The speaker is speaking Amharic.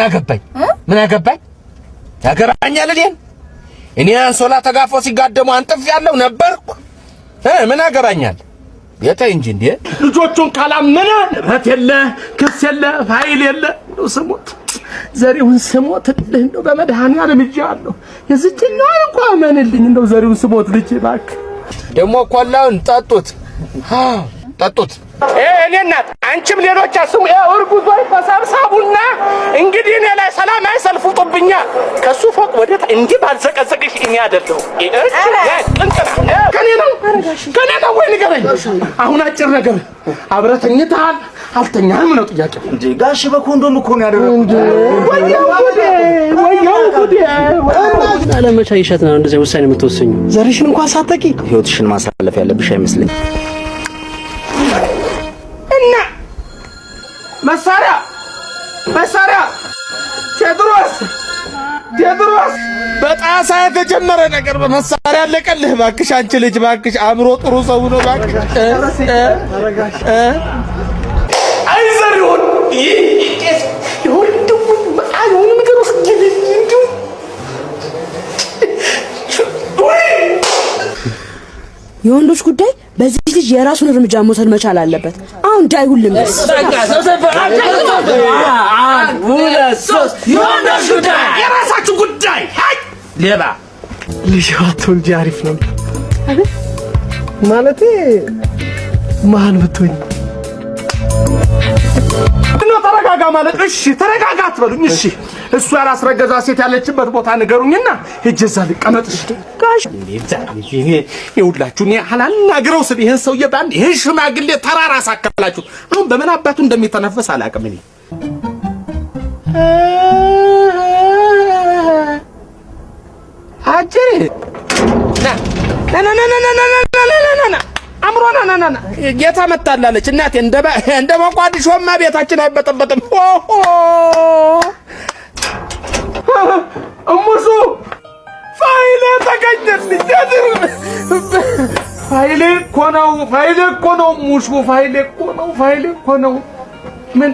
አገባኝ ያገባኛል እኔ አንሶላ ተጋፎ ሲጋደሙ አንጥፍ ያለው ነበርኩ ምን አገባኛል የታይ እንጂ እንዴ ልጆቹን ካላመነ ረት የለ ክስ የለ ፋይል የለ ስሞት ዘሪውን ስሞት እንደው በመድኃኒዓለም እጃለሁ የዝችኛው እንኳን ማንልኝ እንደው ዘሪውን ስሞት ልጅ ባክ ደሞ ኮላውን ጠጡት እኔ እናት አንቺም ሌሎች አስሙ እርጉዞይ ተሰብሰቡና እንግዲህ እኔ ላይ ሰላም አይሰልፉጡብኛ ከሱ ፎቅ ወደ እንዲህ ባልዘቀዘቅሽ እኔ አይደለሁ ከኔ ነው ወይ ንገረኝ አሁን አጭር ነገር አብረተኝታል አልተኛም ነው ጥያቄ እንዴ ጋሽ በኮንዶም እኮ ነው ያደረኩት ወያው ጉዴ አለመቻ ይሸት ነው እንደዚህ ውሳኔ የምትወስኙ ዘርሽን እንኳን ሳትጠቂ ህይወትሽን ማሳለፍ ያለብሽ አይመስልኝ እና መሳሪያ ቴድሮስ በጣሳ የተጀመረ ነገር በመሳሪያ አለቀልህ ባክሽ አንቺ ልጅ ባክሽ አምሮ ጥሩ ሰው ነው ባክሽ አይዘሪውን ይሁንዱ አይሁን ነገር የወንዶች ጉዳይ በዚህ ልጅ የራሱን እርምጃ መውሰድ መቻል አለበት አሁን ዳይሁን ልምስ የወንዶች ጉዳይ የራሳችሁ ጉዳይ ሌባ ልጅዋት ወልጂ አሪፍ ነው ማለቴ ማን ብትሆኝ ተረጋጋ ማለት እሺ ተረጋጋ አትበሉኝ እሺ እሱ ያላስረገዛ ሴት ያለችበት ቦታ ንገሩኝና ሂጅ እዛ ልቀመጥሽ ጋሽ ይውላችሁኝ ያላናግረው ስለ ይሄን ሰውዬ ባንድ ይሄ ሽማግሌ ተራራ ሳከላችሁ አሁን በምን አባቱ እንደሚተነፈስ አላውቅም እኔ አጀሬ ና አምሮና ጌታ መጣላለች እናቴ እንደ መቋዲሾማ ቤታችን አይበጠበጥም እሙሱ ፋይሌ ተገኘልኝ ፋይሌ እኮ ነው ሙሹ ፋይሌ እኮ ነው ምን